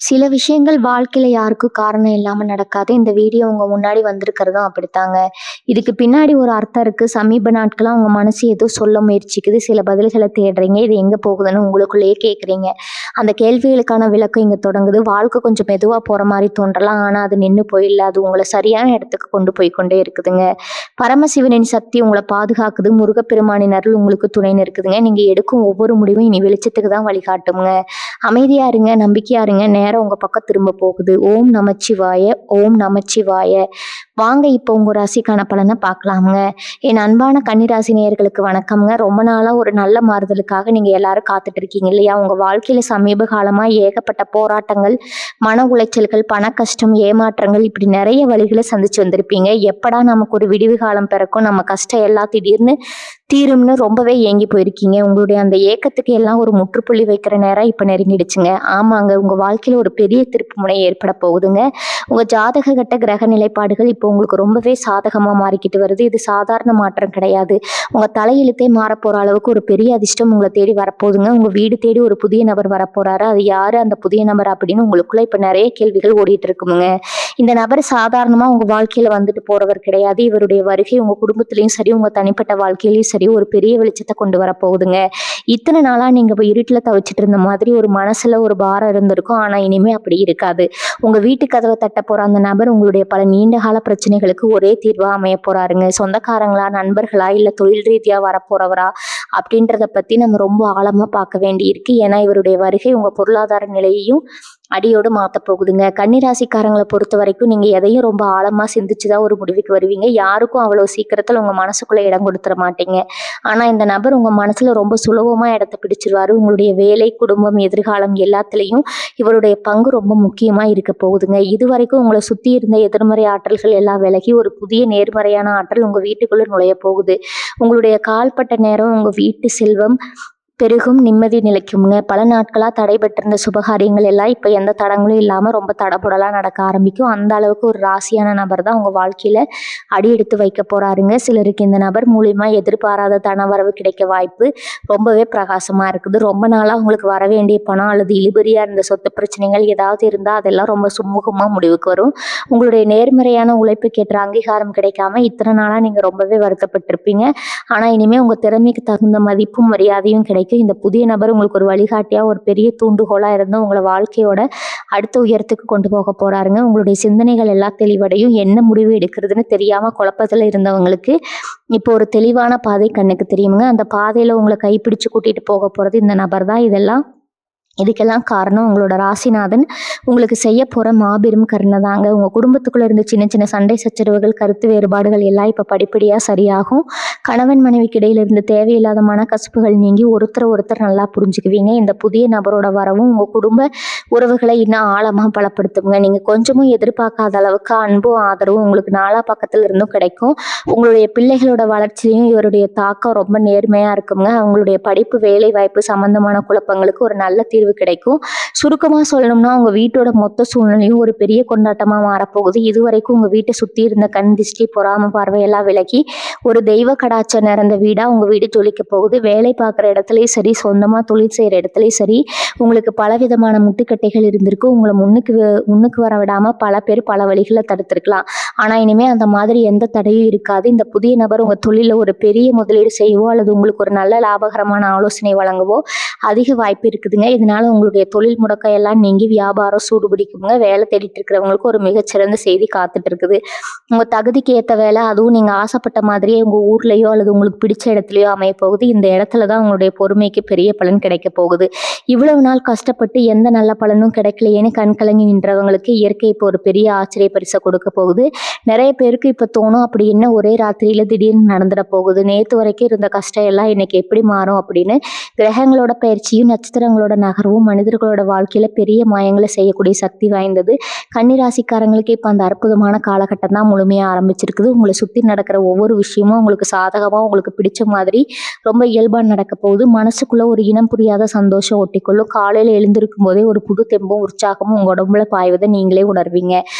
சில விஷயங்கள் வாழ்க்கையில யாருக்கும் காரணம் இல்லாம நடக்காது. இந்த வீடியோ உங்க முன்னாடி வந்திருக்கிறதும் அப்படித்தாங்க. இதுக்கு பின்னாடி ஒரு அர்த்தம் இருக்கு. சமீப நாட்களா உங்க மனசு ஏதோ சொல்ல முயற்சிக்குது. சில பதில்கள தேடுறீங்க. இது எங்க போகுதுன்னு உங்களுக்குள்ளேயே கேட்குறீங்க. அந்த கேள்விகளுக்கான விளக்கம் இங்க தொடங்குது. வாழ்க்கை கொஞ்சம் மெதுவா போற மாரி தோன்றலாம். ஆனா அது நின்னு போயில்ல. அது உங்கள சரியான இடத்துக்கு கொண்டு போய் கொண்டே இருக்குதுங்க. பரமசிவனின் சக்தி உங்கள பாதுகாக்குது. முருகப்பெருமானின் அருள் உங்களுக்கு துணைன்னு இருக்குதுங்க. நீங்க எடுக்கும் ஒவ்வொரு முடிவும் இனி வெளிச்சத்துக்கு தான் வழிகாட்டுங்க. அமைதியா இருங்க, நம்பிக்கையா இருங்க. நேரம் உங்க பக்கம் திரும்ப போகுது. ஓம் நமச்சிவாய, ஓம் நமச்சிவாய. வாங்க இப்போ உங்க ராசிக்கான பலனை பார்க்கலாமுங்க. என் அன்பான கன்னிராசி நேயர்களுக்கு வணக்கம்ங்க. ரொம்ப நாளா ஒரு நல்ல மாறுதலுக்காக நீங்க எல்லாரும் காத்துட்டு இருக்கீங்க இல்லையா? உங்க வாழ்க்கையில சமீப காலமா ஏகப்பட்ட போராட்டங்கள், மன உளைச்சல்கள், பண கஷ்டம், ஏமாற்றங்கள் இப்படி நிறைய வழிகளை சந்திச்சு வந்திருப்பீங்க. எப்படா நமக்கு ஒரு விடிவு காலம் பிறக்கும், நம்ம கஷ்டம் எல்லாம் திடீர்னு தீரும்னு ரொம்பவே ஏங்கி போயிருக்கீங்க. உங்களுடைய அந்த ஏக்கத்துக்கு எல்லாம் ஒரு முற்றுப்புள்ளி வைக்கிற நேரம் இப்ப நெருங்கிடுச்சுங்க. ஆமாங்க, உங்க வாழ்க்கையில ஒரு பெரிய திருப்பு முனை ஏற்பட போகுதுங்க. உங்க ஜாதக கட்ட கிரக நிலைப்பாடுகள் இப்போ உங்களுக்கு ரொம்பவே சாதகமா மாறிக்கிட்டு வருது. இது சாதாரண மாற்றம் கிடையாது. உங்க தலையெழுத்தே மாறப்போற அளவுக்கு ஒரு பெரிய அதிர்ஷ்டம் உங்களை தேடி வரப்போகுதுங்க. உங்க வீடு தேடி ஒரு புதிய நபர் வரப்போறாரு. அது யாரு அந்த புதிய நபர் அப்படின்னு உங்களுக்குள்ள இப்ப நிறைய கேள்விகள் ஓடிட்டு இருக்குமுங்க. இந்த நபர் சாதாரணமா உங்க வாழ்க்கையில வந்துட்டு போறவர் கிடையாது. இவருடைய வருகை உங்க குடும்பத்திலயும் சரி, உங்க தனிப்பட்ட வாழ்க்கையிலயும் சரி ஒரு பெரிய வெளிச்சத்தை கொண்டு வர போகுதுங்க. இத்தனை நாளா நீங்க இப்ப இருட்டுல தவிச்சிட்டு இருந்த மாதிரி ஒரு மனசுல ஒரு பாரம் இருந்திருக்கும். ஆனா இனிமே அப்படி இருக்காது. உங்க வீட்டு கதவை தட்ட போற அந்த நபர் உங்களுடைய பல நீண்ட கால பிரச்சனைகளுக்கு ஒரே தீர்வா அமைய போறாருங்க. சொந்தக்காரங்களா, நண்பர்களா, இல்ல தொழில் ரீதியா வரப்போறவரா அப்படின்றத பத்தி நம்ம ரொம்ப ஆழமா பார்க்க வேண்டி இருக்கு. ஏன்னா இவருடைய வருகை உங்க பொருளாதார நிலையையும் அடியோடு மாத்த போகுதுங்க. கன்னிராசிக்காரங்களை பொறுத்த வரைக்கும் நீங்க எதையும் ரொம்ப ஆழமா சிந்திச்சுதான் ஒரு முடிவுக்கு வருவீங்க. யாருக்கும் அவ்வளவு சீக்கிரத்துல உங்க மனசுக்குள்ள இடம் கொடுத்துட மாட்டீங்க. ஆனா இந்த நபர் உங்க மனசுல ரொம்ப சுலபமா இடத்தை பிடிச்சிருவாரு. உங்களுடைய வேலை, குடும்பம், எதிர்காலம் எல்லாத்துலயும் இவருடைய பங்கு ரொம்ப முக்கியமா இருக்க போகுதுங்க. இதுவரைக்கும் உங்களை சுத்தி இருந்த எதிர்மறை ஆற்றல்கள் எல்லாம் விலகி ஒரு புதிய நேர்மறையான ஆற்றல் உங்க வீட்டுக்குள்ள நுழைய போகுது. உங்களுடைய கால்பட்ட நேரம் உங்க வீட்டு செல்வம் பெருகும், நிம்மதி நிலைக்கும்ங்க. பல நாட்களா தடைபட்டிருந்த சுபகாரியங்கள் எல்லாம் இப்ப எந்த தடங்களும் இல்லாம ரொம்ப தடபுடலா நடக்க ஆரம்பிக்கும். அந்த அளவுக்கு ஒரு ராசியான நபர் தான் உங்க வாழ்க்கையில அடி எடுத்து வைக்க போறாருங்க. சிலருக்கு இந்த நபர் மூலியமா எதிர்பாராத தனவரவு கிடைக்க வாய்ப்பு ரொம்பவே பிரகாசமா இருக்குது. ரொம்ப நாளா உங்களுக்கு வர வேண்டிய பணம் அல்லது இழுபறியா இருந்த சொத்து பிரச்சனைகள் ஏதாவது இருந்தா அதெல்லாம் ரொம்ப சுமூகமா முடிவுக்கு வரும். உங்களுடைய நேர்மறையான உழைப்புக்கு ஏற்ற அங்கீகாரம் கிடைக்காம இத்தனை நாளா நீங்க ரொம்பவே வருத்தப்பட்டிருப்பீங்க. ஆனா இனிமே உங்க திறமைக்கு தகுந்த மதிப்பும் மரியாதையும் கிடைக்கும். இந்த புதிய நபர் உங்களுக்கு ஒரு வழிகாட்டியா, ஒரு பெரிய தூண்டுகோலா இருந்து உங்களை வாழ்க்கையோட அடுத்த உயரத்துக்கு கொண்டு போக போறாருங்க. உங்களுடைய சிந்தனைகள் எல்லாம் தெளிவடையும். என்ன முடிவு எடுக்கிறதுன்னு தெரியாம குழப்பத்துல இருந்தவங்களுக்கு இப்போ ஒரு தெளிவான பாதை கண்ணுக்கு தெரியுங்க. அந்த பாதையில உங்களை கைப்பிடிச்சு கூட்டிட்டு போக போறது இந்த நபர் தான். இதுக்கெல்லாம் காரணம் உங்களோட ராசிநாதன் உங்களுக்கு செய்ய போற மாபெரும் கருணை தாங்க. உங்க குடும்பத்துக்குள்ள இருந்த சின்ன சின்ன சண்டை சச்சரவுகள், கருத்து வேறுபாடுகள் எல்லாம் இப்ப படிப்படியா சரியாகும். கணவன் மனைவிக்கு இடையில இருந்து தேவையில்லாத மனக்கசப்புகள் நீங்கி ஒருத்தர் நல்லா புரிஞ்சுக்குவீங்க. இந்த புதிய நபரோட வரவும் உங்க குடும்ப உறவுகளை இன்னும் ஆழமா பலப்படுத்துங்க. நீங்க கொஞ்சமும் எதிர்பார்க்காத அளவுக்கு அன்பும் ஆதரவும் உங்களுக்கு நாலா பக்கத்துல இருந்தும் கிடைக்கும். உங்களுடைய பிள்ளைகளோட வளர்ச்சியும் இவருடைய தாக்கம் ரொம்ப நேர்மையா இருக்குங்க. அவங்களுடைய படிப்பு, வேலை வாய்ப்பு சம்பந்தமான குழப்பங்களுக்கு ஒரு நல்ல தீர்வு கிடைக்கும். சுருக்கமா சொல்லணும்னா உங்க வீட்டோட மொத்த சூழ்நிலையும் ஒரு பெரிய கொண்டாட்டமா மாறப்போகுது. இதுவரைக்கும் உங்க வீட்டை சுத்தி இருந்த கண் திஷ்டி, பொறாம பார்வையெல்லாம் விலகி ஒரு தெய்வ கடாட்சம் நிறைந்த வீடா உங்க வீடு ஜொலிக்க போகுது. வேலை பார்க்குற இடத்துலயும் சரி, சொந்தமா தொழில் செய்யற இடத்துலயும் சரி, உங்களுக்கு பலவிதமான முட்டுக்கட்டைகள் இருந்திருக்கு. உங்களை முன்னுக்கு வர விடாம பல பேர் பல வழிகளை தடுத்திருக்கலாம். ஆனா இனிமே அந்த மாதிரி எந்த தடையும் இருக்காது. இந்த புதிய நபர் உங்க தொழில ஒரு பெரிய முதலீடு செய்யவோ அல்லது உங்களுக்கு ஒரு நல்ல லாபகரமான ஆலோசனை வழங்கவோ அதிக வாய்ப்பு இருக்குதுங்க. இதனால உங்களுடைய தொழில் முடக்கம் எல்லாம் நீங்கி வியாபாரம் சூடுபிடிக்குங்க. வேலை தேடிட்டு இருக்கிறவங்களுக்கு ஒரு மிகச்சிறந்த செய்தி காத்துட்டு இருக்குது. உங்க தகுதிக்கு ஏற்ற வேலை, அதுவும் நீங்க ஆசைப்பட்ட மாதிரியே உங்க ஊர்லயோ அல்லது உங்களுக்கு பிடிச்ச இடத்துலயோ அமைய போகுது. இந்த இடத்துல தான் உங்களுடைய பொறுமைக்கு பெரிய பலன் கிடைக்க போகுது. இவ்வளவு நாள் கஷ்டப்பட்டு எந்த நல்ல பலனும் கிடைக்கலையேன்னு கண் கலங்கி நின்றவங்களுக்கு இயற்கை இப்போ ஒரு பெரிய ஆச்சரிய பரிசை கொடுக்க போகுது. நிறைய பேருக்கு இப்ப தோணும், அப்படி என்ன ஒரே ராத்திரியில திடீர்னு நடந்துட போகுது, நேத்து வரைக்கும் இருந்த கஷ்டம் எல்லாம் இன்னைக்கு எப்படி மாறும் அப்படின்னு. கிரகங்களோட பயிற்சியும் நட்சத்திரங்களோட நகர்வும் மனிதர்களோட வாழ்க்கையில பெரிய மாயங்களை செய்யக்கூடிய சக்தி வாய்ந்தது. கன்னிராசிக்காரங்களுக்கு இப்ப அந்த அற்புதமான காலகட்டம் தான் முழுமையா ஆரம்பிச்சிருக்குது. உங்களை சுத்தி நடக்கிற ஒவ்வொரு விஷயமும் உங்களுக்கு சாதகமா, உங்களுக்கு பிடிச்ச மாதிரி ரொம்ப இயல்பா நடக்க போகுது. மனசுக்குள்ள ஒரு இனம் புரியாத சந்தோஷம் ஒட்டிக்கொள்ளும். காலையில எழுந்திருக்கும் போதே ஒரு புது தெம்பும் உற்சாகமும் உங்க உடம்புல பாய்வதை நீங்களே உணர்வீங்க.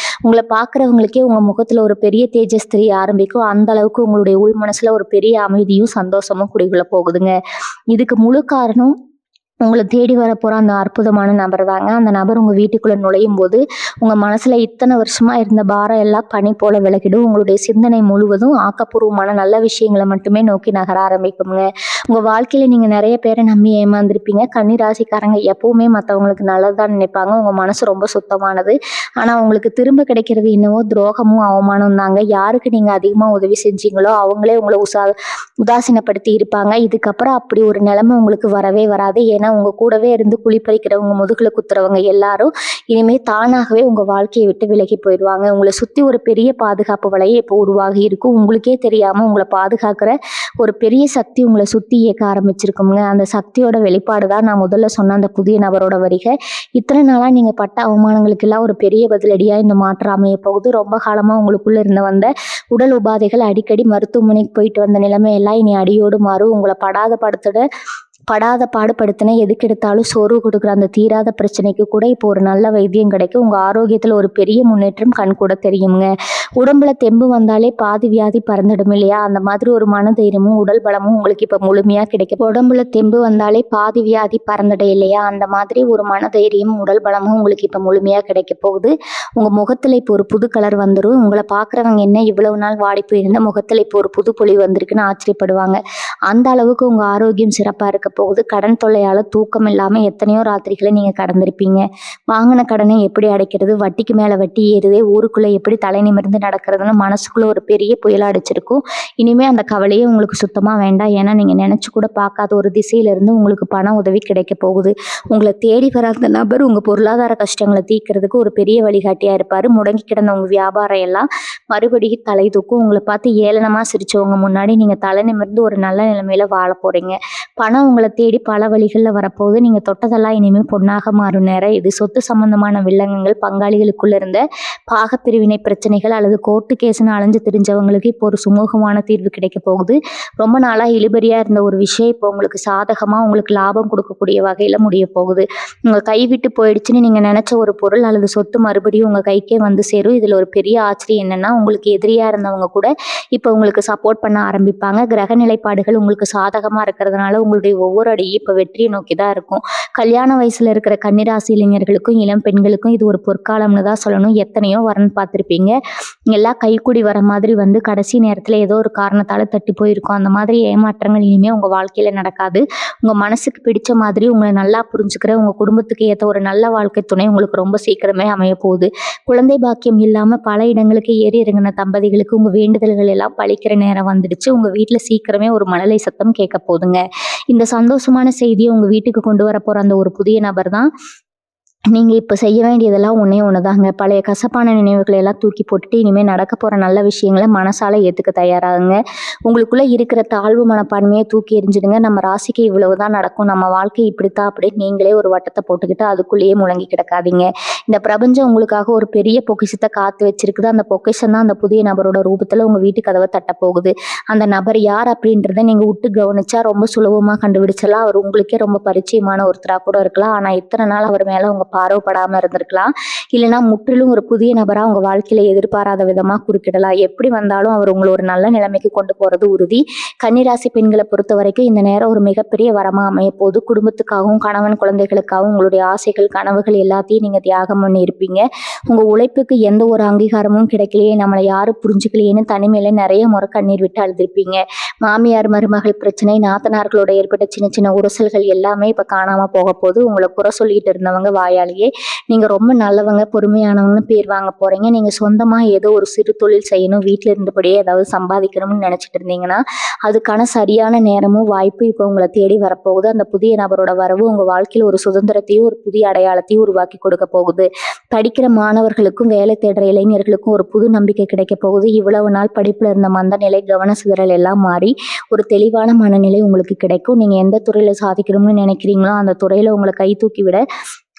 உங்களை பார்க்குறவங்களுக்கே உங்க முகத்துல ஒரு பெரிய தேஜஸ் தெரிய ஆரம்பிக்கும். அந்த அளவுக்கு உங்களுடைய உள் மனசுல ஒரு பெரிய அமைதியும் சந்தோஷமும் குடிகொள்ள போகுதுங்க. இதுக்கு முழு காரணம் உங்கள தேடி வரப்போற அந்த அற்புதமான நபர் தாங்க. அந்த நபர் உங்க வீட்டுக்குள்ள நுழையும்போது, உங்க மனசுல இத்தன வருஷமா இருந்த பாரம் எல்லாம் பனி போல விலகிடும். உங்களுடைய சிந்தனை முழுவதும் ஆக்கப்பூர்வமான நல்ல விஷயங்கள மட்டுமே நோக்கி நகர ஆரம்பிக்குங்க. உங்க வாழ்க்கையில நீங்க நெறைய பேர நம்பி ஏமாந்துருப்பீங்க. கன்னி ராசிக்காரங்க எப்பவுமே மத்தவங்களுக்கு நல்லது தான் நினைப்பாங்க. உங்க மனசு ரொம்ப சுத்தமானது. ஆனா உங்களுக்கு திரும்ப கிடைக்கிறது என்னவோ துரோகமும், அவமானம் தாங்க. யாருக்கு நீங்க அதிகமா உதவி செஞ்சீங்களோ, அவங்களே உங்கள உதாசீனப்படுத்தி இருப்பாங்க. இதுக்கப்புறம் அப்படி ஒரு நிலைமை உங்களுக்கு வரவே வராது. ஏன்னா உங்க கூடவே இருந்து குழி பறிக்கிறவங்க, முதுகுல குத்துறவங்க எல்லாரும் இனிமே தானாகவே உங்க வாழ்க்கையை விட்டு விலகி போயிடுவாங்க. உங்களை சுத்தி ஒரு பெரிய பாதுகாப்பு வலையை இப்போ உருவாகி இருக்கும். உங்களுக்கே தெரியாம உங்களை பாதுகாக்கிற ஒரு பெரிய சக்தி உங்களை சுத்தி இயக்க ஆரம்பிச்சிருக்குங்க. அந்த சக்தியோட வெளிப்பாடு தான் நான் முதல்ல சொன்ன அந்த புதிய நபரோட வருகை. இத்தனை நாளா நீங்க பட்ட அவமானங்களுக்கு எல்லாம் ஒரு பெரிய பதிலடியா இந்த மாற்றம் அமைய போகுது. ரொம்ப காலமா உங்களுக்குள்ள இருந்த வந்த உடல் உபாதைகள், அடிக்கடி மருத்துவமனைக்கு போயிட்டு வந்த நிலைமை எல்லாம் இனி அடியோடு மாறும். உங்களை படாத பாடுபடுத்தின எதுக்கெடுத்தாலும் சோர்வு கொடுக்குற அந்த தீராத பிரச்சனைக்கு கூட இப்போ ஒரு நல்ல வைத்தியம் கிடைக்கும். உங்க ஆரோக்கியத்துல ஒரு பெரிய முன்னேற்றம் கண் கூட தெரியுங்க. உடம்புல தெம்பு வந்தாலே பாதி வியாதி பறந்துடும் இல்லையா? அந்த மாதிரி ஒரு மனதைரியமும் உடல் பலமும் உங்களுக்கு இப்ப முழுமையா கிடைக்கும். உடம்புல தெம்பு வந்தாலே பாதி வியாதி பறந்துடும் இல்லையா? அந்த மாதிரி ஒரு மனதைரியமும் உடல் பலமும் உங்களுக்கு இப்ப முழுமையா கிடைக்க போகுது. உங்க முகத்துல இப்போ ஒரு புது கலர் வந்துடும். உங்களை பாக்குறவங்க என்ன இவ்வளவு நாள் வாடி போயிருந்த முகத்துல இப்போ ஒரு புது பொலி வந்திருக்குன்னு ஆச்சரியப்படுவாங்க. அந்த அளவுக்கு உங்க ஆரோக்கியம் சிறப்பா இருக்க போகுது. கடன் தொல்லையால தூக்கம் இல்லாம எத்தனையோ ராத்திரிகளை நீங்க கடந்திருப்பீங்க. வாங்கின கடனை எப்படி அடைக்கிறது, வட்டிக்கு மேல வட்டி ஏறுதே, ஊருக்குள்ள எப்படி தலை நிமிர்ந்து நடக்கிறதுன்னு மனசுக்குள்ள ஒரு பெரிய புயலா அடிச்சிருக்கும். இனிமே அந்த கவலையே உங்களுக்கு சுத்தமா வேண்டாம். ஏன்னா நீங்க நினைச்சு கூட பார்க்காத ஒரு திசையில இருந்து உங்களுக்கு பண உதவி கிடைக்க போகுது. உங்களை தேடி வர அந்த நபர் உங்க பொருளாதார கஷ்டங்களை தீர்க்கிறதுக்கு ஒரு பெரிய வழிகாட்டியா இருப்பாரு. முடங்கி கிடந்த உங்க வியாபாரம் எல்லாம் மறுபடியும் தலை தூக்கும். உங்களை பார்த்து ஏளனமா சிரிச்சவங்க முன்னாடி நீங்க தலை நிமிர்ந்து ஒரு நல்ல நிலைமையில வாழ போறீங்க. பணம் உங்களை தேடி பல வழிகளில் வரப்போகுது. நீங்க தொட்டதெல்லாம் இனிமேல் பொன்னாக மாறும் நேரம் இது. சொத்து சம்பந்தமான வில்லங்கங்கள், பங்காளிகளுக்குள்ள இருந்த பாகப்பிரிவினை பிரச்சனைகள் அல்லது கோர்ட்டு கேஸ்ன்னு அலைஞ்சு திரிஞ்சவங்களுக்கு இப்போ ஒரு சுமூகமான தீர்வு கிடைக்க போகுது. ரொம்ப நாளா இழுபறியா இருந்த ஒரு விஷயம் இப்போ உங்களுக்கு சாதகமா உங்களுக்கு லாபம் கொடுக்கக்கூடிய வகையில முடிய போகுது. உங்க கை விட்டு போயிடுச்சுன்னு நீங்க நினைச்ச ஒரு பொருள் அல்லது சொத்து மறுபடியும் உங்க கைக்கே வந்து சேரும். இதுல ஒரு பெரிய ஆச்சரியம் என்னன்னா, உங்களுக்கு எதிரியா இருந்தவங்க கூட இப்போ உங்களுக்கு சப்போர்ட் பண்ண ஆரம்பிப்பாங்க. கிரக நிலைப்பாடுகள் உங்களுக்கு சாதகமா இருக்கிறதுனால உங்களுடைய ஒவ்வொரு அடியும் இப்போ வெற்றியை நோக்கி தான் இருக்கும். கல்யாண வயசுல இருக்கிற கன்னிராசி இளைஞர்களுக்கும் இளம் பெண்களுக்கும் இது ஒரு பொற்காலம்னு தான் சொல்லணும். எத்தனையோ வரன் பார்த்துருப்பீங்க. எல்லாம் கைக்கூடி வர மாதிரி வந்து கடைசி நேரத்துல ஏதோ ஒரு காரணத்தால தட்டி போயிருக்கும். அந்த மாதிரி ஏமாற்றங்கள் இனிமே உங்க வாழ்க்கையில நடக்காது. உங்க மனசுக்கு பிடிச்ச மாதிரி உங்களை நல்லா புரிஞ்சுக்கிற உங்க குடும்பத்துக்கு ஏற்ற ஒரு நல்ல வாழ்க்கை துணை உங்களுக்கு ரொம்ப சீக்கிரமே அமைய போகுது. குழந்தை பாக்கியம் இல்லாம பல இடங்களுக்கு ஏறி இறங்கின தம்பதிகளுக்கு உங்க வேண்டுதல்கள் எல்லாம் பழிக்கிற நேரம் வந்துடுச்சு. உங்க வீட்டுல சீக்கிரமே ஒரு மழலை சத்தம் கேட்க போதுங்க. இந்த சந்தோஷமான செய்தியை உங்க வீட்டுக்கு கொண்டு வர போற அந்த ஒரு புதிய நபர் தான். நீங்க இப்ப செய்ய வேண்டியதெல்லாம் ஒண்ணே ஒண்ணுதாங்க. பழைய கசப்பான நினைவுகளை எல்லாம் தூக்கி போட்டுட்டு இனிமே நடக்க போற நல்ல விஷயங்களை மனசால ஏத்துக்க தயாராகுங்க. உங்களுக்குள்ள இருக்கிற தாழ்வு மனப்பான்மையை தூக்கி எறிஞ்சிடுங்க. நம்ம ராசிக்கு இவ்வளவுதான் நடக்கும், நம்ம வாழ்க்கை இப்படித்தான் அப்படின்னு நீங்களே ஒரு வட்டத்தை போட்டுக்கிட்டு அதுக்குள்ளேயே முழங்கி கிடக்காதீங்க. இந்த பிரபஞ்சம் உங்களுக்காக ஒரு பெரிய பொக்கிஷத்தை காத்து வச்சிருக்குது. அந்த பொக்கிஷம் தான் அந்த புதிய நபரோட ரூபத்துல உங்க வீட்டு கதவை தட்ட போகுது. அந்த நபர் யார் அப்படின்றத நீங்க விட்டு கவனிச்சா ரொம்ப சுலபமா கண்டுபிடிச்சலாம். அவர் உங்களுக்கே ரொம்ப பரிச்சயமான ஒருத்தரா கூட இருக்கலாம். ஆனா இத்தனை நாள் அவர் மேல உங்க பார்வைப்படாம இருந்திருக்கலாம். இல்லைன்னா முற்றிலும் ஒரு புதிய நபரா உங்க வாழ்க்கையில எதிர்பாராத விதமா குறுக்கிடலாம். எப்படி வந்தாலும் அவர் உங்களை ஒரு நல்ல நிலைமைக்கு கொண்டு போறது உறுதி. கன்னிராசி பெண்களை பொறுத்த வரைக்கும் இந்த நேரம் ஒரு மிகப்பெரிய வரமா அமைய போது. குடும்பத்துக்காகவும் கணவன் குழந்தைகளுக்காகவும் உங்களுடைய ஆசைகள் கனவுகள் எல்லாத்தையும் நீங்க தியாகம் பண்ணி இருப்பீங்க. உங்க உழைப்புக்கு எந்த ஒரு அங்கீகாரமும் கிடைக்கலையே, நம்மளை யாரும் புரிஞ்சுக்கலையேன்னு தனிமையில நிறைய முறை கண்ணீர் விட்டு அழுதிருப்பீங்க. மாமியார் மருமகள் பிரச்சனை, நாத்தனார்களோட ஏற்பட்ட சின்ன சின்ன உரசல்கள் எல்லாமே இப்ப காணாம போக போது. உங்களை குறை சொல்லிட்டு இருந்தவங்க வாயாலேயே நீங்க ரொம்ப நல்லவங்க பொறுமையானவங்கன்னு பேர் வாங்க போறீங்க. நீங்க சொந்தமா ஏதோ ஒரு சிறு தொழில் செய்யணும், வீட்டுல இருந்தபடியே ஏதாவது சம்பாதிக்கணும்னு நினைச்சிட்டு இருந்தீங்கன்னா அதுக்கான சரியான நேரமும் வாய்ப்பு இப்போ உங்களை தேடி வரப்போகுது. அந்த புதிய நபரோட வரவு உங்க வாழ்க்கையில ஒரு சுதந்திரத்தையும் ஒரு புதிய அடையாளத்தையும் உருவாக்கி கொடுக்க போகுது. படிக்கிற மாணவர்களுக்கும் வேலை தேடுற இளைஞர்களுக்கும் ஒரு புது நம்பிக்கை கிடைக்க போகுது. இவ்வளவு நாள் படிப்புல இருந்த மந்த நிலை, கவன சிதறல் எல்லாம் மாறி ஒரு தெளிவான மனநிலை உங்களுக்கு கிடைக்கும். நீங்க எந்த துறையில சாதிக்கணும்னு நினைக்கிறீங்களோ அந்த துறையில உங்களை கை தூக்கி விட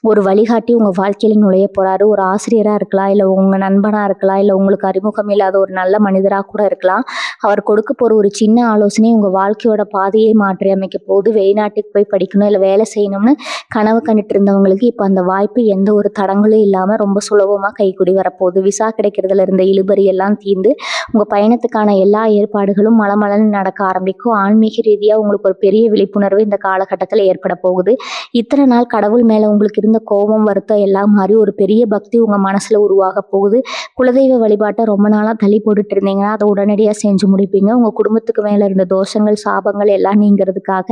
ஒரு வழிகாட்டி உங்கள் வாழ்க்கையில் நுழைய போகிறாரு. ஒரு ஆசிரியராக இருக்கலாம், இல்லை உங்கள் நண்பனாக இருக்கலாம், இல்லை உங்களுக்கு அறிமுகம் இல்லாத ஒரு நல்ல மனிதராக கூட இருக்கலாம். அவர் கொடுக்க போகிற ஒரு சின்ன ஆலோசனை உங்கள் வாழ்க்கையோட பாதையை மாற்றி அமைக்க போகுது. வெளிநாட்டுக்கு போய் படிக்கணும், இல்லை வேலை செய்யணும்னு கனவு கண்டுட்டு இருந்தவங்களுக்கு இப்போ அந்த வாய்ப்பு எந்த ஒரு தடங்களும் இல்லாமல் ரொம்ப சுலபமாக கைக்கூடி வரப்போகுது. விசா கிடைக்கிறதுல இருந்த இழுபறி எல்லாம் தீர்ந்து உங்கள் பயணத்துக்கான எல்லா ஏற்பாடுகளும் மலமலன்னு நடக்க ஆரம்பிக்கும். ஆன்மீக ரீதியாக உங்களுக்கு ஒரு பெரிய விழிப்புணர்வு இந்த காலகட்டத்தில் ஏற்பட போகுது. இத்தனை நாள் கடவுள் மேலே உங்களுக்கு இருந்த கோபம், வருத்தம் எல்லாம் மாறி ஒரு பெரிய பக்தி உங்கள் மனசில் உருவாக போகுது. குலதெய்வ வழிபாட்டை ரொம்ப நாளாக தள்ளி போட்டுட்டு இருந்தீங்கன்னா அதை உடனடியாக செஞ்சு முடிப்பீங்க. உங்கள் குடும்பத்துக்கு மேலே இருந்த தோஷங்கள், சாபங்கள் எல்லாம் நீங்கிறதுக்காக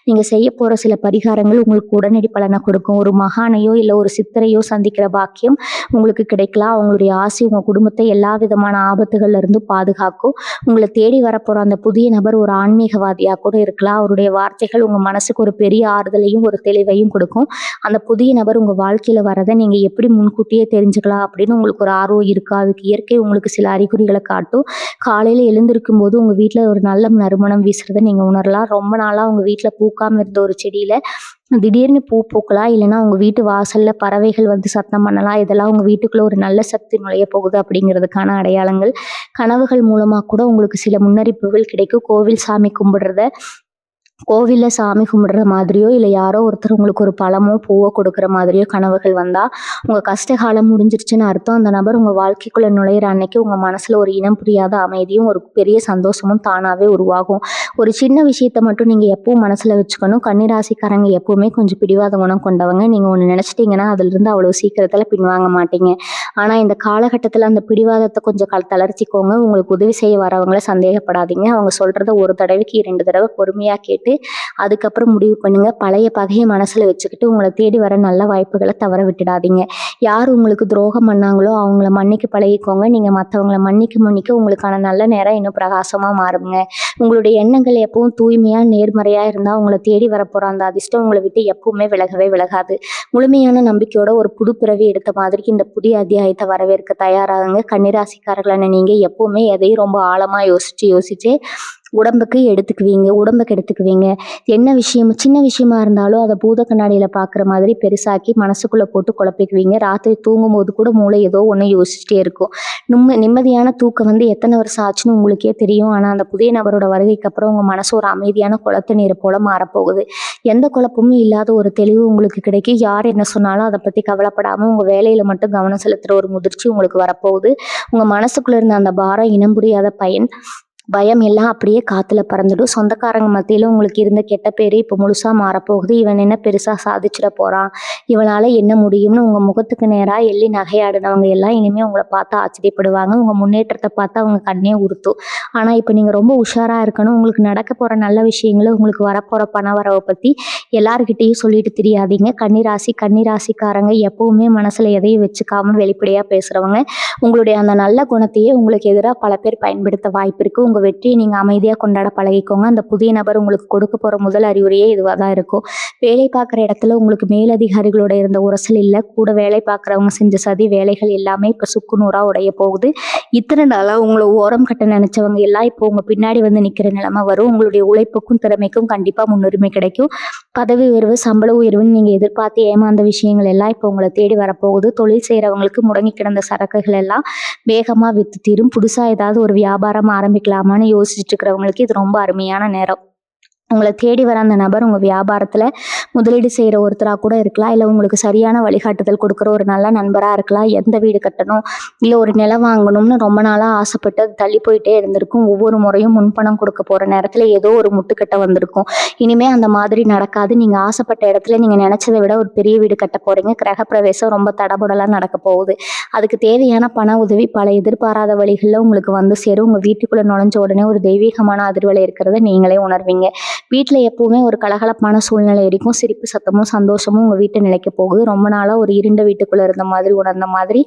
நீங்கள் செய்ய போகிற சில பரிகாரங்கள் உங்களுக்கு உடனடி பலனை கொடுக்கும். ஒரு மகானையோ இல்லை ஒரு சித்தரையோ சந்திக்கிற பாக்கியம் உங்களுக்கு கிடைக்கலாம். அவங்களுடைய ஆசை உங்கள் குடும்பத்தை எல்லா விதமான ஆபத்துகள்ல இருந்து பாதுகாக்கும். உங்களை தேடி வரப்போகிற அந்த புதிய நபர் ஒரு ஆன்மீகவாதியாக கூட இருக்கலாம். அவருடைய வார்த்தைகள் உங்கள் மனசுக்கு ஒரு பெரிய ஆறுதலையும் ஒரு தெளிவையும் கொடுக்கும். அந்த புதிய நபர் உங்கள் வாழ்க்கையில் வரதை நீங்கள் எப்படி முன்கூட்டியே தெரிஞ்சுக்கலாம் அப்படின்னு உங்களுக்கு ஒரு ஆர்வம் இருக்கா? அதுக்கு இயற்கை உங்களுக்கு சில அறிகுறிகளை காட்டும். காலையில் எழுந்திருக்கும் போது உங்கள் வீட்டில் ஒரு நல்ல நறுமணம் வீசுறதை நீங்கள் உணரலாம். ரொம்ப நாளாக உங்கள் வீட்டில் பூக்காமல் இருந்த ஒரு செடியில் திடீர்னு பூ பூக்கலாம், இல்லைன்னா உங்கள் வீட்டு வாசலில் பறவைகள் வந்து சத்தம் பண்ணலாம். இதெல்லாம் உங்கள் வீட்டுக்குள்ளே ஒரு நல்ல சக்தி நுழைய போகுது அப்படிங்கிறதுக்கான அடையாளங்கள். கனவுகள் மூலமாக கூட உங்களுக்கு சில முன்னறிப்புகள் கிடைக்கும். கோவிலில் சாமி கும்பிடுற மாதிரியோ, இல்லை யாரோ ஒருத்தர் உங்களுக்கு ஒரு பழமோ பூவோ கொடுக்குற மாதிரியோ கனவுகள் வந்தால் உங்கள் கஷ்டகாலம் முடிஞ்சிருச்சுன்னு அர்த்தம். அந்த நபர் உங்கள் வாழ்க்கைக்குள்ளே நுழையிற அன்னைக்கு உங்கள் மனசில் ஒரு இனம் புரியாத அமைதியும் ஒரு பெரிய சந்தோஷமும் தானாகவே உருவாகும். ஒரு சின்ன விஷயத்தை மட்டும் நீங்கள் எப்பவும் மனசில் வச்சுக்கணும். கன்னிராசிக்காரங்க எப்பவுமே கொஞ்சம் பிடிவாத குணம் கொண்டவங்க. நீங்கள் ஒன்று நினச்சிட்டிங்கன்னா அதிலிருந்து அவ்வளோ சீக்கிரத்தில் பின்வாங்க மாட்டீங்க. ஆனால் இந்த காலகட்டத்தில் அந்த பிடிவாதத்தை கொஞ்சம் தளர்த்திக்கோங்க. உங்களுக்கு உதவி செய்ய வரவங்கள சந்தேகப்படாதீங்க. அவங்க சொல்கிறத ஒரு தடவைக்கு 2 தடவை பொறுமையாக கேட்டு அதுக்கப்புறம் முடிவு பண்ணுங்க. பழைய பகையை மனசுல வச்சுக்கிட்டு உங்களை தேடி வர நல்ல வாய்ப்புகளை தவற விட்டுடாதீங்க. யார் உங்களுக்கு துரோகம் பண்ணாங்களோ அவங்கள மன்னிக்க பழகிக்கோங்க. நீங்க மற்றவங்களை மன்னிக்க உங்களுக்கான நல்ல நேரம் இன்னும் பிரகாசமா மாறுங்க. உங்களுடைய எண்ணங்கள் எப்பவும் தூய்மையா நேர்மறையா இருந்தா உங்களை தேடி வரப்போற அந்த அதிர்ஷ்டம் உங்களை விட்டு எப்பவுமே விலகவே விலகாது. முழுமையான நம்பிக்கையோட ஒரு புது பிறவி எடுத்த மாதிரி இந்த புதிய அத்தியாயத்தை வரவேற்க தயாராகுங்க. கன்னிராசிக்காரர்களான நீங்க எப்பவுமே எதையும் ரொம்ப ஆழமா யோசிச்சு உடம்புக்கு எடுத்துக்குவீங்க. என்ன விஷயம், சின்ன விஷயமா இருந்தாலும் அதை பூத கண்ணாடியில் பார்க்குற மாதிரி பெருசாக்கி மனசுக்குள்ளே போட்டு குழப்பிக்குவீங்க. ராத்திரி தூங்கும் போது கூட மூளை ஏதோ ஒன்று யோசிச்சுட்டே இருக்கும். நிம்மதியான தூக்கம் எத்தனை வருஷம் ஆச்சுன்னு உங்களுக்கே தெரியும். ஆனால் அந்த புதிய நபரோட வருகைக்கு அப்புறம் உங்கள் மனசு ஒரு அமைதியான குளத்து நீரை போல மாறப்போகுது. எந்த குழப்பமும் இல்லாத ஒரு தெளிவு உங்களுக்கு கிடைக்கும். யார் என்ன சொன்னாலும் அதை பற்றி கவலைப்படாமல் உங்கள் வேலையில் மட்டும் கவனம் செலுத்துகிற ஒரு முதிர்ச்சி உங்களுக்கு வரப்போகுது. உங்கள் மனசுக்குள்ளே இருந்த அந்த பாரம், இனம் புரியாத பயம் எல்லாம் அப்படியே காத்துல பறந்துடும். சொந்தக்காரங்க மத்தியில உங்களுக்கு இருந்த கெட்ட பேரு இப்போ முழுசா மாறப்போகுது. இவன் என்ன பெருசா சாதிச்சிட போறான், இவனால என்ன முடியும்னு உங்க முகத்துக்கு நேரா எள்ளி நகையாடினவங்க எல்லாம் இனிமே உங்களை பார்த்து ஆச்சரியப்படுவாங்க. உங்க முன்னேற்றத்தை பார்த்து அவங்க கண்ணே உறுத்தும். ஆனா இப்போ நீங்க ரொம்ப உஷாரா இருக்கணும். உங்களுக்கு நடக்க போற நல்ல விஷயங்களை, உங்களுக்கு வரப்போற பண வரவை பத்தி எல்லார்கிட்டையும் சொல்லிட்டு தெரியாதீங்க. கன்னிராசிக்காரங்க எப்பவுமே மனசுல எதையும் வச்சுக்காம வெளிப்படையா பேசுறவங்க. உங்களுடைய அந்த நல்ல குணத்தையே உங்களுக்கு எதிராக பல பேர் பயன்படுத்த வாய்ப்பு இருக்கு. உங்க வெற்றியை நீங்க அமைதியா கொண்டாட பழகிக்கோங்க. அந்த புதிய நபர் உங்களுக்கு கொடுக்க போற முதல் அறிவுரையே இதுவாக தான் இருக்கும். வேலை பார்க்குற இடத்துல உங்களுக்கு மேலதிகாரிகளோட இருந்த உரசல் இல்லை, கூட வேலை பார்க்குறவங்க செஞ்ச சதி வேலைகள் எல்லாமே இப்போ சுக்குநூறா உடைய போகுது. இத்தனை நாளாக உங்களை ஓரம் கட்ட நினைச்சவங்க எல்லாம் இப்போ உங்க பின்னாடி வந்து நிற்கிற நிலைமை வரும். உங்களுடைய உழைப்புக்கும் திறமைக்கும் கண்டிப்பா முன்னுரிமை கிடைக்கும். பதவி உயர்வு, சம்பள உயர்வுன்னு நீங்க எதிர்பார்த்து ஏமாந்த விஷயங்கள் எல்லாம் இப்போ உங்களை தேடி வரப்போகுது. தொழில் செய்யறவங்களுக்கு முடங்கி கிடந்த சரக்குகள் எல்லாம் வேகமா வித்து தீரும். புதுசா ஏதாவது ஒரு வியாபாரம் ஆரம்பிக்கலாமான்னு யோசிச்சுட்டு இருக்கிறவங்களுக்கு இது ரொம்ப அருமையான நேரம். உங்களை தேடி வர அந்த நபர் உங்கள் வியாபாரத்தில் முதலீடு செய்கிற ஒருத்தராக கூட இருக்கலாம், இல்லை உங்களுக்கு சரியான வழிகாட்டுதல் கொடுக்குற ஒரு நல்ல நண்பராக இருக்கலாம். எந்த வீடு கட்டணும், இல்லை ஒரு நிலம் வாங்கணும்னு ரொம்ப நாளாக ஆசைப்பட்டு அது தள்ளி போயிட்டே இருந்திருக்கும். ஒவ்வொரு முறையும் முன்பணம் கொடுக்க போகிற நேரத்தில் ஏதோ ஒரு முட்டுக்கட்டை வந்திருக்கும். இனிமேல் அந்த மாதிரி நடக்காது. நீங்கள் ஆசைப்பட்ட இடத்துல நீங்கள் நினச்சதை விட ஒரு பெரிய வீடு கட்ட போகிறீங்க. கிரகப்பிரவேசம் ரொம்ப தடபுடலாக நடக்க போகுது. அதுக்கு தேவையான பண உதவி பல எதிர்பாராத வழிகளில் உங்களுக்கு வந்து சேரும். உங்கள் வீட்டுக்குள்ளே நுழைஞ்ச உடனே ஒரு தெய்வீகமான அதிர்வலை இருக்கிறத நீங்களே உணர்வீங்க. வீட்டில் எப்பவுமே ஒரு கலகலப்பான சூழ்நிலை இருக்கும். சிரிப்பு சத்தமும் சந்தோஷமும் உங்கள் வீட்டை நிலைக்க போகுது. ரொம்ப நாளாக ஒரு இருண்ட வீட்டுக்குள்ளே உணர்ந்த மாதிரி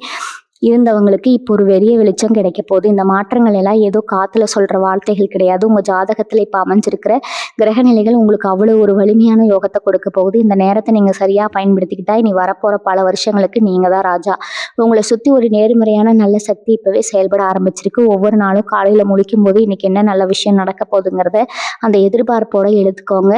இருந்தவங்களுக்கு இப்போ ஒரு பெரிய வெளிச்சம் கிடைக்க போகுது. இந்த மாற்றங்கள் எல்லாம் ஏதோ காத்துல சொல்ற வார்த்தைகள் கிடையாது. உங்க ஜாதகத்துல இப்ப அமைஞ்சிருக்கிற கிரக நிலைகள் உங்களுக்கு அவ்வளவு ஒரு வலிமையான யோகத்தை கொடுக்க போகுது. இந்த நேரத்தை நீங்க சரியா பயன்படுத்திக்கிட்டா இனி வரப்போற பல வருஷங்களுக்கு நீங்க தான் ராஜா. உங்களை சுத்தி ஒரு நேர்மறையான நல்ல சக்தி இப்பவே செயல்பட ஆரம்பிச்சிருக்கு. ஒவ்வொரு நாளும் காலையில முழிக்கும் போது இன்னைக்கு என்ன நல்ல விஷயம் நடக்க போகுதுங்கிறத அந்த எதிர்பார்ப்போட எடுத்துக்கோங்க.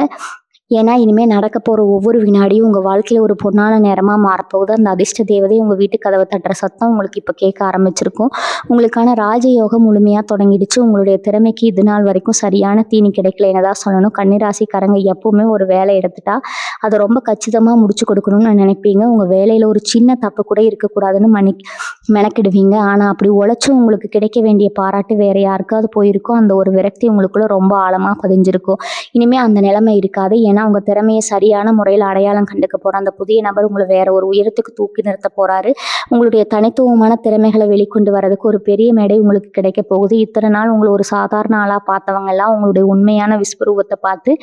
ஏன்னா இனிமேல் நடக்க போகிற ஒவ்வொரு வினாடியும் உங்கள் வாழ்க்கையில் ஒரு பொன்னான நேரமாக மாறப்போகுது. அந்த அதிர்ஷ்ட தேவதை உங்கள் வீட்டு கதவை தட்டுற சத்தம் உங்களுக்கு இப்போ கேட்க ஆரம்பிச்சிருக்கும். உங்களுக்கான ராஜயோகம் முழுமையாக தொடங்கிடுச்சு. உங்களுடைய திறமைக்கு இது நாள் வரைக்கும் சரியான தீனி கிடைக்கலன்னு தான் சொல்லணும். கன்னிராசிக்காரங்க எப்பவுமே ஒரு வேலை எடுத்துட்டா அதை ரொம்ப கச்சிதமாக முடிச்சு கொடுக்கணும்னு நினைப்பீங்க. உங்கள் வேலையில் ஒரு சின்ன தப்பு கூட இருக்கக்கூடாதுன்னு மெனக்கிடுவீங்க. ஆனால் அப்படி உழைச்சும் உங்களுக்கு கிடைக்க வேண்டிய பாராட்டு வேற யாருக்காவது போயிருக்கோ அந்த ஒரு விரக்தி உங்களுக்குள்ள ரொம்ப ஆழமாக பதிஞ்சிருக்கும். இனிமேல் அந்த நிலைமை இருக்காது. ஏன்னா உங்கள் திறமையை சரியான முறையில் அடையாளம் கண்டுக்க போகிற அந்த புதிய நபர் உங்களை வேற ஒரு உயரத்துக்கு தூக்கி நிறுத்த போகிறாரு. உங்களுடைய தனித்துவமான திறமைகளை வெளிக்கொண்டு வரதுக்கு ஒரு பெரிய மேடை உங்களுக்கு கிடைக்க போகுது. இத்தனை நாள் உங்களை ஒரு சாதாரண ஆளாக பார்த்தவங்க எல்லாம் உங்களுடைய உண்மையான விஸ்வரூபத்தை பார்த்து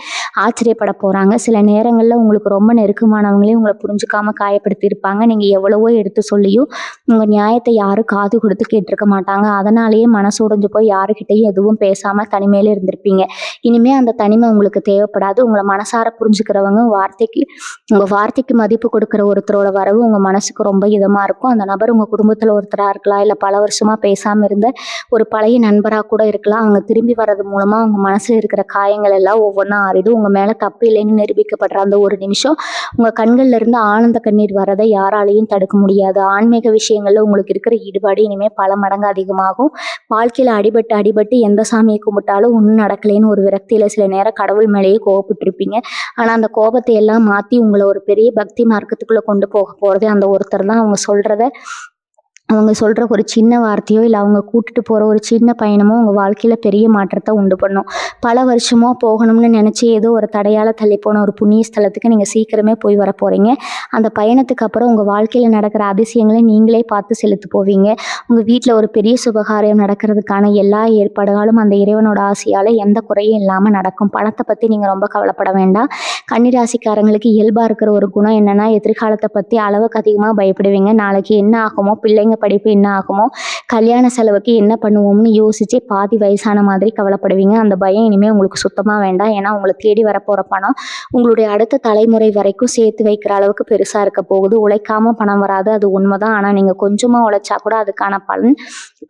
ஆச்சரியப்பட போகிறாங்க. சில நேரங்களில் உங்களுக்கு ரொம்ப நெருக்கமானவங்களையும் உங்களை புரிஞ்சுக்காம காயப்படுத்தி இருப்பாங்க. நீங்கள் எவ்வளவோ எடுத்து சொல்லியும் உங்கள் நியாயத்தை யாரும் காது கொடுத்து கேட்டிருக்க மாட்டாங்க. அதனாலேயே மனசு உடைஞ்சு போய் யாருக்கிட்டையும் எதுவும் பேசாமல் தனிமையில இருந்திருப்பீங்க. இனிமேல் அந்த தனிமை உங்களுக்கு தேவைப்படாது. உங்களை மனசார புரிஞ்சுக்கிறவங்க உங்கள் வார்த்தைக்கு மதிப்பு கொடுக்குற ஒருத்தரோட வரவு உங்கள் மனசுக்கு ரொம்ப இதமாக இருக்கும். அந்த நபர் உங்கள் குடும்பத்தில் ஒருத்தராக இருக்கலாம், இல்லை பல வருஷமாக பேசாமல் இருந்த ஒரு பழைய நண்பராக கூட இருக்கலாம். அவங்க திரும்பி வர்றது மூலமாக உங்கள் மனசில் இருக்கிற காயங்கள் எல்லாம் ஒவ்வொன்றா ஆறிடும். உங்கள் மேலே தப்பு இல்லைன்னு நிரூபிக்கப்படுற அந்த ஒரு நிமிஷம் உங்கள் கண்கள்ல இருந்து ஆனந்த கண்ணீர் வரதை யாராலையும் தடுக்க முடியாது. ஆன்மீக விஷயங்களில் உங்களுக்கு இருக்கிற ஈடுபாடு இனிமேல் பல மடங்கு அதிகமாகும். வாழ்க்கையில் அடிபட்டு எந்த சாமியை கும்பிட்டாலும் ஒன்றும் நடக்கலைன்னு ஒரு விரக்தியில் சில நேரம் கடவுள் மேலேயே கோவப்பட்டிருப்பீங்க. ஆனால் அந்த கோபத்தை எல்லாம் மாற்றி உங்களை ஒரு பெரிய பக்தி மார்க்கத்துக்குள்ளே கொண்டு போக போகிறது அந்த ஒருத்தர் தான். அவங்க சொல்கிற ஒரு சின்ன வார்த்தையோ இல்லை அவங்க கூட்டிட்டு போகிற ஒரு சின்ன பயணமோ உங்கள் வாழ்க்கையில் பெரிய மாற்றத்தை உண்டு பண்ணும். பல வருஷமாக போகணும்னு நினச்சி ஏதோ ஒரு தடையால் தள்ளி போன ஒரு புண்ணிய ஸ்தலத்துக்கு நீங்கள் சீக்கிரமே போய் வர போகிறீங்க. அந்த பயணத்துக்கு அப்புறம் உங்கள் வாழ்க்கையில் நடக்கிற அதிசயங்களை நீங்களே பார்த்து செலுத்து போவீங்க. உங்கள் வீட்டில் ஒரு பெரிய சுபகாரியம் நடக்கிறதுக்கான எல்லா ஏற்பாடுகளும் அந்த இறைவனோட ஆசையால் எந்த குறையும் இல்லாமல் நடக்கும். பணத்தை பற்றி நீங்கள் ரொம்ப கவலைப்பட வேண்டாம். கன்னிராசிக்காரங்களுக்கு இயல்பாக இருக்கிற ஒரு குணம் என்னென்னா, எதிர்காலத்தை பற்றி அளவுக்கு அதிகமாக பயப்படுவீங்க. நாளைக்கு என்ன ஆகுமோ, பிள்ளைங்க படிப்பு என்ன ஆகுமோ, கல்யாண செலவுக்கு என்ன பண்ணுவோம்னு யோசிச்சு பாதி வயசான மாதிரி கவலைப்படுவீங்க. அந்த பயம் இனிமேல் உங்களுக்கு சுத்தமாக வேண்டாம். ஏன்னா உங்களை தேடி வரப்போகிற பணம் உங்களுடைய அடுத்த தலைமுறை வரைக்கும் சேர்த்து வைக்கிற அளவுக்கு பெருசாக இருக்க போகுது. உழைக்காம பணம் வராது, அது உண்மைதான். ஆனால் நீங்கள் கொஞ்சமாக உழைச்சா கூட அதுக்கான பலன்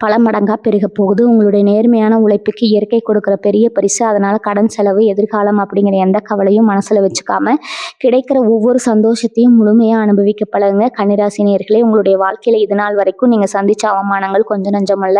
பல மடங்காக பெருக போகுது. உங்களுடைய நேர்மையான உழைப்புக்கு இயற்கை கொடுக்குற பெரிய பரிசு. அதனால கடன் செலவு, எதிர்காலம் அப்படிங்கிற எந்த கவலையும் மனசில் வச்சுக்காம கிடைக்கிற ஒவ்வொரு சந்தோஷத்தையும் முழுமையாக அனுபவிக்க பழகுங்க. கன்னிராசி நேயர்களே, உங்களுடைய வாழ்க்கையில் இது நாள் வரைக்கும் நீங்கள் சந்திச்ச அவமானங்கள் கொஞ்சம் நஞ்சமல்ல.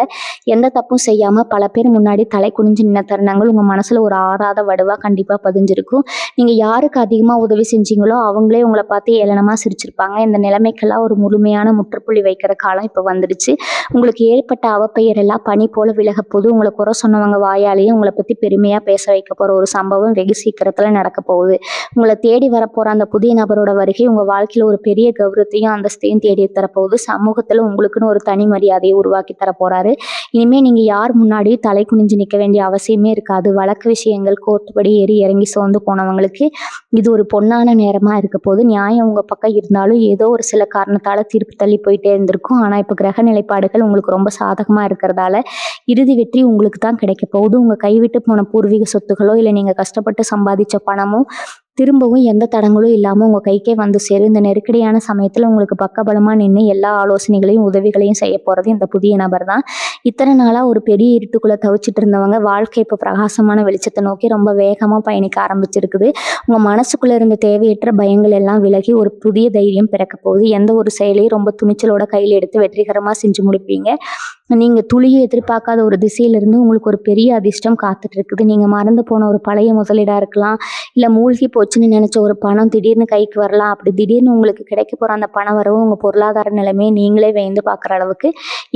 எந்த தப்பும் செய்யாமல் பல பேர் முன்னாடி தலை குனிஞ்சு நின்ன தருணங்கள் உங்கள் மனசில் ஒரு ஆறாத வடுவாக கண்டிப்பாக பதிஞ்சிருக்கும். நீங்கள் யாருக்கு அதிகமாக உதவி செஞ்சீங்களோ அவங்களே உங்களை பார்த்து ஏளனமாக சிரிச்சிருப்பாங்க. இந்த நிலைமைக்கெல்லாம் ஒரு முழுமையான முற்றுப்புள்ளி வைக்கிற காலம் இப்போ வந்துடுச்சு. உங்களுக்கு ஏற்பட்ட அவப்பெயர் எல்லாம் பனி போல விலக போது. உங்களை குறை சொன்னவங்க வாயாலேயே உங்களை பற்றி பெருமையாக பேச வைக்க போகிற ஒரு சம்பவம் வெகு சீக்கிரத்தில் நடக்க போகுது. உங்களை தேடி வரப்போகிற அந்த புதிய நபரோட வருகை உங்கள் வாழ்க்கையில் ஒரு பெரிய கௌரவத்தையும் அந்தஸ்தையும் தேடி தரப்போகுது. சமூகத்தில் உங்களுக்குன்னு ஒரு தனி மரியாதையை உருவாக்கி தர போகிறாரு. இனிமேல் நீங்கள் யார் முன்னாடியும் தலை குனிஞ்சு நிற்க வேண்டிய அவசியமே இருக்காது. வழக்கு விஷயங்கள் கோர்ட்டுப்படி ஏறி இறங்கி சோர்ந்து போனவங்களுக்கு இது ஒரு பொன்னான நேரமாக இருக்க போது. நியாயம் உங்கள் பக்கம் இருந்தாலும் ஏதோ ஒரு சில காரணத்தால் தீர்ப்பு தள்ளி போயிட்டே இருந்திருக்கும். ஆனால் இப்போ கிரக நிலைப்பாடுகள் உங்களுக்கு ரொம்ப சாதகமாக இருக்கிறதால இறுதி வெற்றி உங்களுக்கு தான் கிடைக்க போகுது. உங்கள் கைவிட்டு போன பூர்வீக சொத்துகளோ இல்லை நீங்கள் கஷ்டப்பட்டு சம்பாதிச்ச பணமோ திரும்பவும் எந்த தடங்களும் இல்லாமல் உங்கள் கைக்கே வந்து சேரும். இந்த நெருக்கடியான சமயத்தில் உங்களுக்கு பக்கபலமாக நின்று எல்லா ஆலோசனைகளையும் உதவிகளையும் செய்ய போகிறது இந்த புதிய நபர் தான். இத்தனை நாளாக ஒரு பெரிய இருட்டுக்குள்ளே தவிச்சிட்டு இருந்தவங்க வாழ்க்கை இப்போ பிரகாசமான வெளிச்சத்தை நோக்கி ரொம்ப வேகமாக பயணிக்க ஆரம்பிச்சிருக்குது. உங்கள் மனசுக்குள்ளே இருந்த தேவையற்ற பயங்கள் எல்லாம் விலகி ஒரு புதிய தைரியம் பிறக்க போகுது. எந்த ஒரு செயலையும் ரொம்ப துணிச்சலோட கையில் எடுத்து வெற்றிகரமாக செஞ்சு முடிப்பீங்க. நீங்கள் துளியை எதிர்பார்க்காத ஒரு திசையிலிருந்து உங்களுக்கு ஒரு பெரிய அதிர்ஷ்டம் காத்துட்டு இருக்குது. நீங்கள் மறந்து போன ஒரு பழைய முதலீடாக இருக்கலாம், இல்லை மூழ்கி போச்சுன்னு நினச்ச ஒரு பணம் திடீர்னு கைக்கு வரலாம். அப்படி திடீர்னு உங்களுக்கு கிடைக்க போகிற அந்த பண வரவு உங்கள் பொருளாதார நிலைமையை நீங்களே வேந்து பார்க்குற அளவுக்கு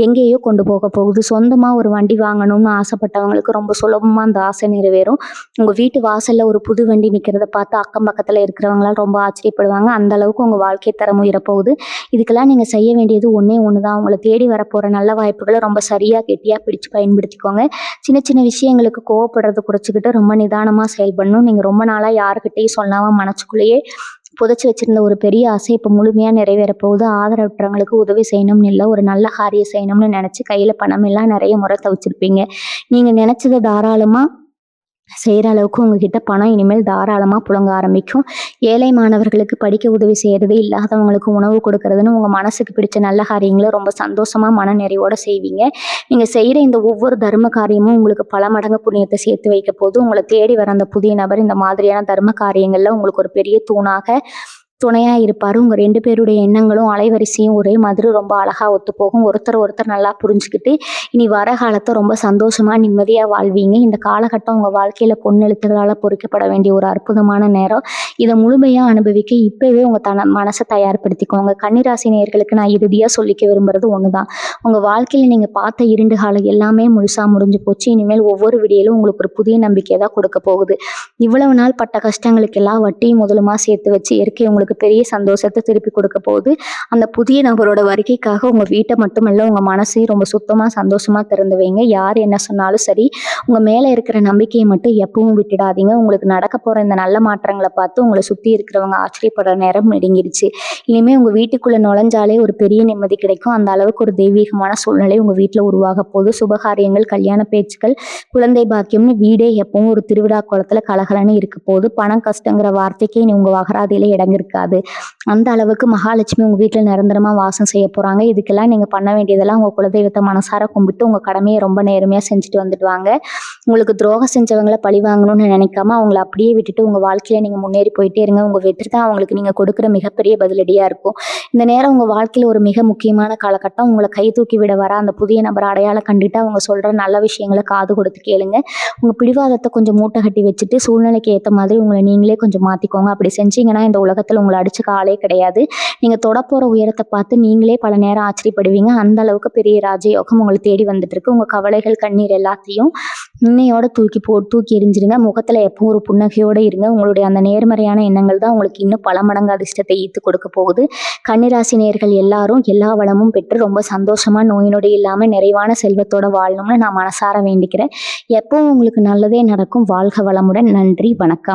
எங்கேயோ கொண்டு போக போகுது. சொந்தமாக ஒரு வண்டி வாங்கணும்னு ஆசைப்பட்டவங்களுக்கு ரொம்ப சுலபமாக அந்த ஆசை நிறைவேறும். உங்கள் வீட்டு வாசலில் ஒரு புது வண்டி நிற்கிறத பார்த்து அக்கம் பக்கத்தில் இருக்கிறவங்களாம் ரொம்ப ஆச்சரியப்படுவாங்க. அந்த அளவுக்கு உங்கள் வாழ்க்கை தரம் உயரப்போகுது. இதுக்கெல்லாம் நீங்கள் செய்ய வேண்டியது ஒன்றே ஒன்று தான். உங்களை தேடி வரப்போகிற நல்ல வாய்ப்புகளை ரொம்ப சரியாக கெட்டியாக பிடிச்சு பயன்படுத்திக்கோங்க. சின்ன சின்ன விஷயங்களுக்கு கோவப்படுறதை குறைச்சிக்கிட்டு ரொம்ப நிதானமாக செயல்படணும். நீங்கள் ரொம்ப நாளாக யாருக்கிட்டையும் சொல்லாமல் மனசுக்குள்ளேயே புதைச்சி வச்சிருந்த ஒரு பெரிய ஆசை இப்போ முழுமையாக நிறைவேற போகுது. ஆதரவற்றவங்களுக்கு உதவி செய்யணும்னு இல்லை, ஒரு நல்ல காரியம் செய்யணும்னு நினச்சி கையில் பணம் எல்லாம் நிறைய முறை தவிச்சிருப்பீங்க. நீங்கள் நினச்சதை தாராளமாக செய்கிற அளவுக்கு உங்ககிட்ட பணம் இனிமேல் தாராளமாக புழங்க ஆரம்பிக்கும். ஏழை மாணவர்களுக்கு படிக்க உதவி செய்கிறது, இல்லாதவங்களுக்கு உணவு கொடுக்கறதுன்னு உங்கள் மனசுக்கு பிடிச்ச நல்ல காரியங்களை ரொம்ப சந்தோஷமாக மன நிறைவோடு செய்வீங்க. நீங்கள் செய்கிற இந்த ஒவ்வொரு தர்ம காரியமும் உங்களுக்கு பல மடங்கு புண்ணியத்தை சேர்த்து வைக்க போது. உங்களை தேடி வர அந்த புதிய நபர் இந்த மாதிரியான தர்ம காரியங்களில் உங்களுக்கு ஒரு பெரிய துணையா இருப்பாரு. உங்க 2 பேருடைய எண்ணங்களும், அலைவரிசையும் ஒரே மாதிரி ரொம்ப அழகா ஒத்துப்போகும். ஒருத்தர் நல்லா புரிஞ்சுக்கிட்டு, இனி வர காலத்த ரொம்ப சந்தோஷமா, நிம்மதியா வாழ்வீங்க. இந்த காலகட்டம் உங்க வாழ்க்கையில பொன்னெழுத்துக்களால பொறிக்கப்பட வேண்டிய ஒரு அற்புதமான நேரம். இத முழுமையா அனுபவிக்க இப்பவே உங்க மனச தயார்படுத்திக்கோங்க. கன்னிராசி நேயர்களுக்கு நான் இறுதியா சொல்லிக்க விரும்புறது ஒண்ணுதான். உங்க வாழ்க்கையில நீங்க பார்த்த இருண்டு காலம் எல்லாமே முழுசா முடிஞ்சு போச்சு. இனிமேல் ஒவ்வொரு விடியலும் உங்களுக்கு ஒரு புதிய நம்பிக்கையை தான் கொடுக்க போகுது. இவ்வளவு நாள் பட்ட கஷ்டங்களுக்கெல்லாம் வட்டியும் முதலுமா சேர்த்து வச்சு இயற்கை உங்களுக்கு பெரிய சந்தோஷத்தை திருப்பி கொடுக்க போகுது. அந்த புதிய நபரோட வருகைக்காக உங்க வீட்டை மட்டுமல்ல, உங்க மனசையும் ரொம்ப சுத்தமா சந்தோஷமா திறந்து வைங்க. யார் என்ன சொன்னாலும் சரி, உங்க மேல இருக்கிற நம்பிக்கையை மட்டும் எப்பவும் விட்டுடாதீங்க. உங்களுக்கு நடக்க போற இந்த நல்ல மாற்றங்களை பார்த்து உங்களை சுத்தி இருக்கிறவங்க ஆச்சரியப்படுற நேரம் நெருங்கிடுச்சு. இனிமே உங்க வீட்டுக்குள்ள நுழைஞ்சாலே ஒரு பெரிய நிம்மதி கிடைக்கும். அந்த அளவுக்கு ஒரு தெய்வீகமான சூழ்நிலை உங்க வீட்டுல உருவாக போகுது. சுபகாரியங்கள், கல்யாண பேச்சுக்கள், குழந்தை பாக்கியம்னு வீடே எப்பவும் ஒரு திருவிழா குளத்துல கலகலன்னு இருக்க போகுது. பணம் கஷ்டங்கிற வார்த்தைக்கே உங்க வகராதியில இடம் இருக்காது. அந்த அளவுக்கு மகாலட்சுமி உங்க வீட்டுல நிரந்தரமா வாசம் செய்ய போறாங்க. இதுக்கெல்லாம் நீங்க பண்ண வேண்டியதெல்லாம் உங்க குலதெய்வத்தை மனசார கும்பிட்டு உங்க கடமையை ரொம்ப நேர்மையா செஞ்சுட்டு வந்துட்டு வாங்க. உங்களுக்கு துரோகம் செஞ்சவங்களை பழி வாங்கணும்னு நினைக்காம அவங்களை அப்படியே விட்டுட்டு உங்க வாழ்க்கையில நீங்க முன்னேறி போயிட்டே இருங்க. உங்க வெற்றி தான் அவங்களுக்கு நீங்க கொடுக்குற மிகப்பெரிய பதிலடியா இருக்கும். இந்த நேரம் உங்க வாழ்க்கையில ஒரு மிக முக்கியமான காலகட்டம். உங்களை கை தூக்கி விட வர அந்த புதிய நபர் அடையாளம் கண்டுட்டு அவங்க சொல்ற நல்ல விஷயங்களை காது கொடுத்து கேளுங்க. உங்க பிடிவாதத்தை கொஞ்சம் மூட்டை கட்டி வச்சுட்டு சூழ்நிலைக்கு ஏற்ற மாதிரி உங்களை நீங்களே கொஞ்சம் மாத்திக்கோங்க. அப்படி செஞ்சீங்கன்னா இந்த உலகத்துல உங்களை அடிச்சுக்க ஆளே கிடையாது. நீங்க தொடப்போற உயரத்தை பார்த்து நீங்களே பல நேரம் ஆச்சரியப்படுவீங்க. அந்த அளவுக்கு பெரிய ராஜயோகம் உங்களை தேடி வந்துட்டு இருக்கு. உங்க கவலைகள், கண்ணீர் எல்லாத்தையும் இன்னையோட தூக்கி எறிஞ்சிருங்க. முகத்துல எப்பவும் ஒரு புன்னகையோட இருங்க. உங்களுடைய அந்த நேர்மறையான எண்ணங்கள் தான் உங்களுக்கு இன்னும் பல மடங்கு அதிர்ஷ்டத்தை ஈர்த்து கொடுக்க போகுது. கன்னிராசி நேயர்கள் எல்லாரும் எல்லா வளமும் பெற்று ரொம்ப சந்தோஷமா, நோய் நொடி இல்லாம நிறைவான செல்வத்தோட வாழணும்னு நான் மனசார வேண்டிக்கிறேன். எப்பவும் உங்களுக்கு நல்லதே நடக்கும். வாழ்க வளமுடன். நன்றி, வணக்கம்.